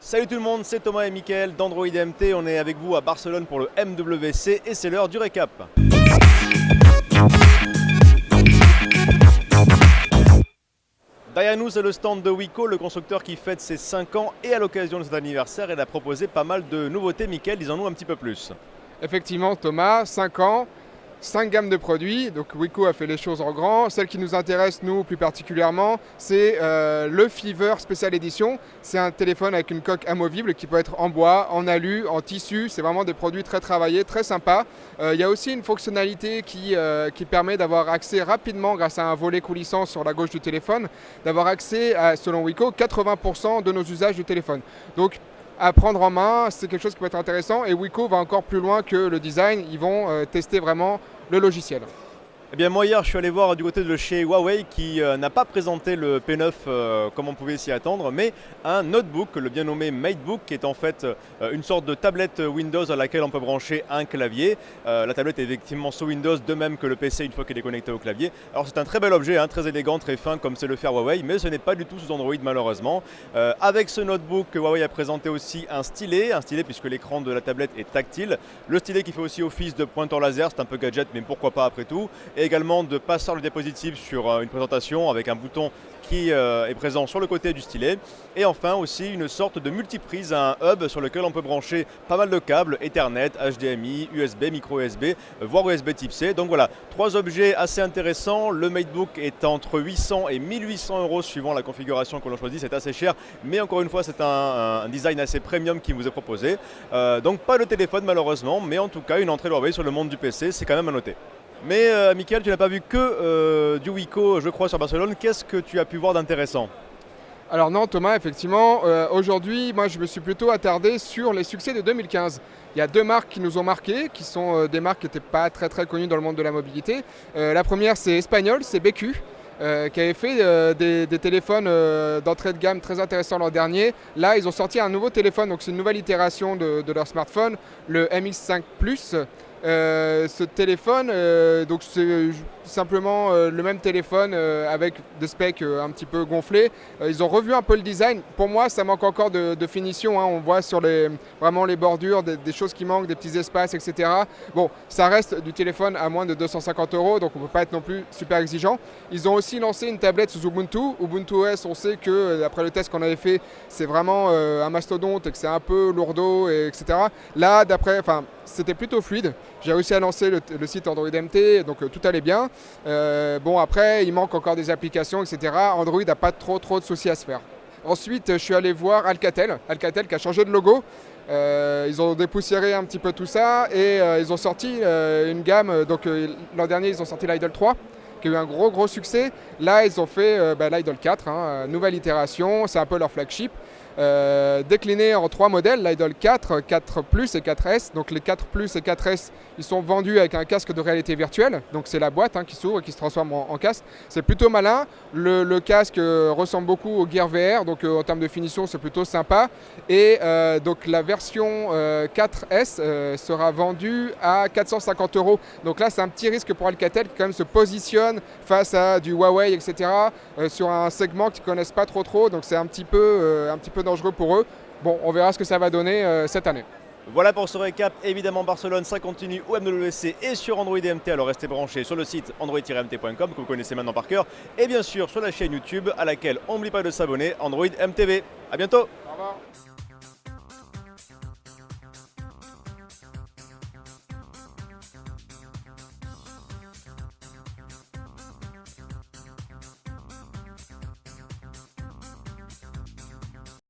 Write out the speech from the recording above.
Salut tout le monde, c'est Thomas et Mickaël d'Android MT. On est avec vous à Barcelone pour le MWC et c'est l'heure du récap. Derrière nous, c'est le stand de Wiko, le constructeur qui fête ses 5 ans et à l'occasion de cet anniversaire, il a proposé pas mal de nouveautés. Mickaël, dis-en-nous un petit peu plus. Effectivement, Thomas, 5 ans, 5 gammes de produits. Donc Wiko a fait les choses en grand. Celle qui nous intéresse, nous, plus particulièrement, c'est le Fever Special Edition. C'est un téléphone avec une coque amovible qui peut être en bois, en alu, en tissu. C'est vraiment des produits très travaillés, très sympas. Il y a aussi une fonctionnalité qui permet d'avoir accès rapidement, grâce à un volet coulissant sur la gauche du téléphone, d'avoir accès à, selon Wiko, 80% de nos usages du téléphone. Donc, à prendre en main, c'est quelque chose qui peut être intéressant et Wiko va encore plus loin que le design, ils vont tester vraiment le logiciel. Eh bien moi hier je suis allé voir du côté de chez Huawei qui n'a pas présenté le P9 comme on pouvait s'y attendre, mais un notebook, le bien nommé MateBook, qui est en fait une sorte de tablette Windows à laquelle on peut brancher un clavier. La tablette est effectivement sous Windows, de même que le PC une fois qu'il est connecté au clavier. Alors c'est un très bel objet, hein, très élégant, très fin comme c'est le fait Huawei, mais ce n'est pas du tout sous Android malheureusement. Avec ce notebook, Huawei a présenté aussi un stylet puisque l'écran de la tablette est tactile. Le stylet qui fait aussi office de pointeur laser, c'est un peu gadget mais pourquoi pas après tout. Et également de passeur de diapositive sur une présentation avec un bouton qui est présent sur le côté du stylet. Et enfin aussi une sorte de multiprise, un hub sur lequel on peut brancher pas mal de câbles, Ethernet, HDMI, USB, micro USB, voire USB type C. Donc voilà, 3 objets assez intéressants. Le MateBook est entre 800 et 1800 euros suivant la configuration que l'on choisit. C'est assez cher, mais encore une fois c'est un design assez premium qui vous est proposé. Donc pas le téléphone malheureusement, mais en tout cas une entrée de Huawei sur le monde du PC, c'est quand même à noter. Mais Mickaël, tu n'as pas vu que du Wiko, je crois, sur Barcelone. Qu'est-ce que tu as pu voir d'intéressant ? Alors non Thomas, effectivement, aujourd'hui, moi je me suis plutôt attardé sur les succès de 2015. Il y a 2 marques qui nous ont marqués, qui sont des marques qui n'étaient pas très connues dans le monde de la mobilité. La première c'est espagnol, c'est BQ. Qui avait fait des téléphones d'entrée de gamme très intéressants l'an dernier. Là, ils ont sorti un nouveau téléphone, donc c'est une nouvelle itération de leur smartphone, le MX5 Plus. Ce téléphone, donc c'est simplement le même téléphone avec des specs un petit peu gonflés. Ils ont revu un peu le design. Pour moi, ça manque encore de finition, hein. On voit sur vraiment les bordures des choses qui manquent, des petits espaces, etc. Bon, ça reste du téléphone à moins de 250 euros, donc on ne peut pas être non plus super exigeant. Ils ont aussi lancé une tablette sous Ubuntu. Ubuntu OS, on sait que, d'après le test qu'on avait fait, c'est vraiment un mastodonte et que c'est un peu lourdeau, etc. Là, c'était plutôt fluide. J'ai réussi à lancer le site Android MT, donc tout allait bien. Bon, après, il manque encore des applications, etc. Android n'a pas trop de soucis à se faire. Ensuite, je suis allé voir Alcatel qui a changé de logo. Ils ont dépoussiéré un petit peu tout ça et ils ont sorti une gamme. Donc l'an dernier, ils ont sorti l'Idol 3 qui a eu un gros succès. Là, ils ont fait l'Idol 4, hein, nouvelle itération, c'est un peu leur flagship. Décliné en 3 modèles, l'Idol 4, 4 Plus et 4S. Donc les 4 Plus et 4S, ils sont vendus avec un casque de réalité virtuelle. Donc c'est la boîte qui s'ouvre et qui se transforme en casque. C'est plutôt malin. Le casque ressemble beaucoup au Gear VR, donc en termes de finition, c'est plutôt sympa. Et donc la version 4S sera vendue à 450 euros. Donc là, c'est un petit risque pour Alcatel qui quand même se positionne face à du Huawei, etc. Sur un segment qu'ils ne connaissent pas trop. Donc c'est un petit peu dangereux pour eux. Bon, on verra ce que ça va donner cette année. Voilà pour ce récap. Évidemment, Barcelone, ça continue au MWC et sur Android MT. Alors restez branchés sur le site android-mt.com que vous connaissez maintenant par cœur. Et bien sûr sur la chaîne YouTube à laquelle on n'oublie pas de s'abonner, Android MTV. A bientôt. Au revoir.